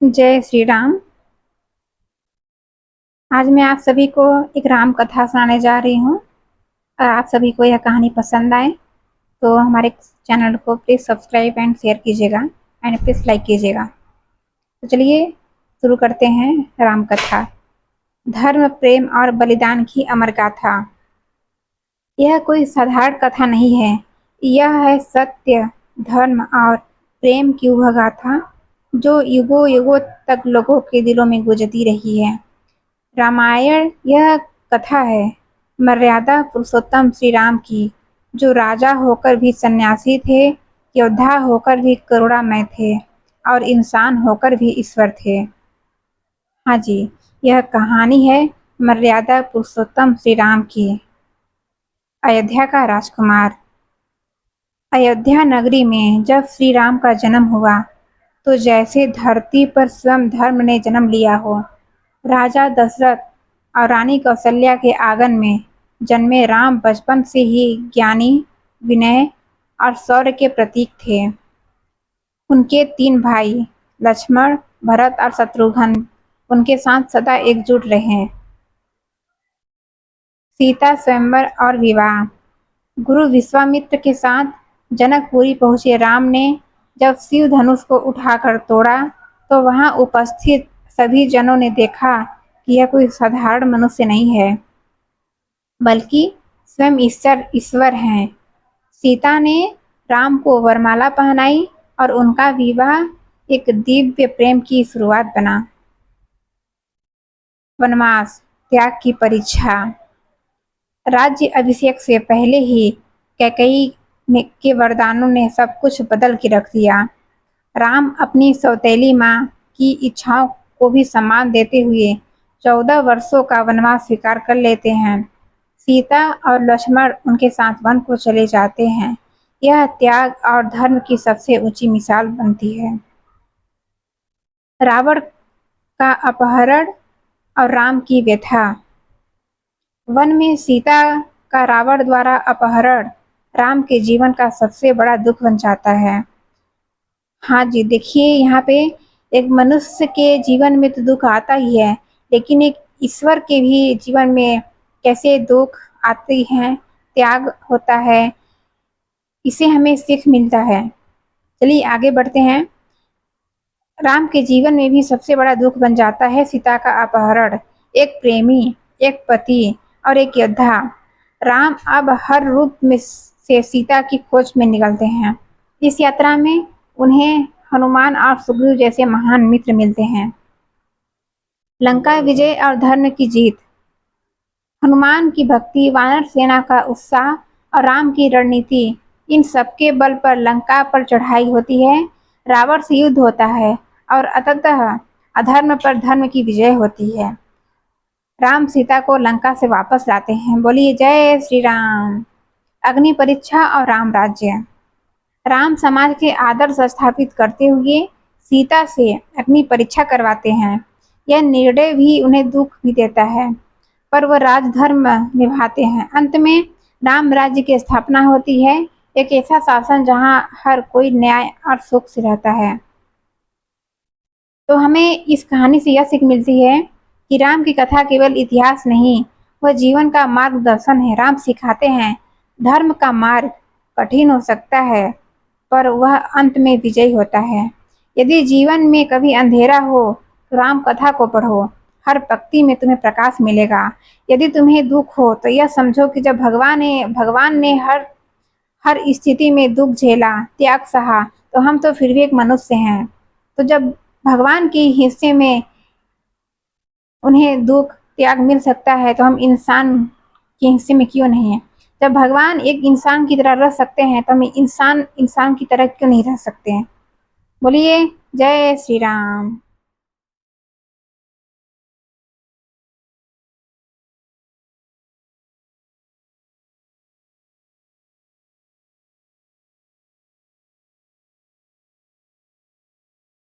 जय श्री राम। आज मैं आप सभी को एक राम कथा सुनाने जा रही हूँ। और आप सभी को यह कहानी पसंद आए तो हमारे चैनल को प्लीज़ सब्सक्राइब एंड शेयर कीजिएगा एंड प्लीज़ लाइक कीजिएगा। तो चलिए शुरू करते हैं राम कथा। धर्म, प्रेम और बलिदान की अमर गाथा। यह कोई साधारण कथा नहीं है, यह है सत्य, धर्म और प्रेम की वह गाथा जो युगों युगों तक लोगों के दिलों में गुजरती रही है। रामायण यह कथा है मर्यादा पुरुषोत्तम श्री राम की, जो राजा होकर भी सन्यासी थे, योद्धा होकर भी करुणामय थे और इंसान होकर भी ईश्वर थे। हाँ जी, यह कहानी है मर्यादा पुरुषोत्तम श्री राम की। अयोध्या का राजकुमार। अयोध्या नगरी में जब श्री राम का जन्म हुआ तो जैसे धरती पर स्वयं धर्म ने जन्म लिया हो। राजा दशरथ और रानी कौशल्या के आंगन में जन्मे राम बचपन से ही ज्ञानी, विनय और शौर्य के प्रतीक थे। उनके 3 भाई लक्ष्मण, भरत और शत्रुघ्न उनके साथ सदा एकजुट रहे। सीता स्वयंवर और विवाह। गुरु विश्वामित्र के साथ जनकपुरी पहुंचे राम ने जब शिव धनुष को उठाकर तोड़ा तो वहां उपस्थित सभी जनों ने देखा कि यह कोई साधारण मनुष्य नहीं है, बल्कि स्वयं ईश्वर हैं। सीता ने राम को वरमाला पहनाई और उनका विवाह एक दिव्य प्रेम की शुरुआत बना। वनवास, त्याग की परीक्षा। राज्य अभिषेक से पहले ही कैकेयी के वरदानों ने सब कुछ बदल के रख दिया। राम अपनी सौतेली माँ की इच्छाओं को भी सम्मान देते हुए 14 वर्षों का वनवास स्वीकार कर लेते हैं। सीता और लक्ष्मण उनके साथ वन को चले जाते हैं। यह त्याग और धर्म की सबसे ऊंची मिसाल बनती है। रावण का अपहरण और राम की व्यथा। वन में सीता का रावण द्वारा अपहरण राम के जीवन का सबसे बड़ा दुख बन जाता है। हाँ जी, देखिए यहाँ पे एक मनुष्य के जीवन में तो दुख आता ही है, लेकिन एक ईश्वर के भी जीवन में कैसे दुख आते हैं, त्याग होता है, इसे हमें सीख मिलता है। चलिए आगे बढ़ते हैं। राम के जीवन में भी सबसे बड़ा दुख बन जाता है सीता का अपहरण। एक प्रेमी, एक पति और एक योद्धा, राम अब हर रूप में से सीता की खोज में निकलते हैं। इस यात्रा में उन्हें हनुमान और सुग्रीव जैसे महान मित्र मिलते हैं। लंका विजय और धर्म की जीत। हनुमान की भक्ति, वानर सेना का उत्साह और राम की रणनीति, इन सबके बल पर लंका पर चढ़ाई होती है, रावण से युद्ध होता है और अंततः अधर्म पर धर्म की विजय होती है। राम सीता को लंका से वापस लाते हैं। बोलिए जय श्री राम। अग्नि परीक्षा और राम राज्य। राम समाज के आदर्श स्थापित करते हुए सीता से अग्नि परीक्षा करवाते हैं। यह निर्णय भी उन्हें दुख भी देता है, पर वह राजधर्म निभाते हैं। अंत में राम राज्य की स्थापना होती है, एक ऐसा शासन जहां हर कोई न्याय और सुख से रहता है। तो हमें इस कहानी से यह सीख मिलती है कि राम की कथा केवल इतिहास नहीं, वह जीवन का मार्गदर्शन है। राम सिखाते हैं धर्म का मार्ग कठिन हो सकता है, पर वह अंत में विजयी होता है। यदि जीवन में कभी अंधेरा हो तो राम कथा को पढ़ो, हर पंक्ति में तुम्हें प्रकाश मिलेगा। यदि तुम्हें दुख हो तो यह समझो कि जब भगवान ने हर हर स्थिति में दुख झेला, त्याग सहा, तो हम तो फिर भी एक मनुष्य हैं। तो जब भगवान के हिस्से में उन्हें दुख त्याग मिल सकता है तो हम इंसान के हिस्से में क्यों नहीं है। जब भगवान एक इंसान की तरह रह सकते हैं तो हम इंसान की तरह क्यों नहीं रह सकते हैं। बोलिए जय श्री राम।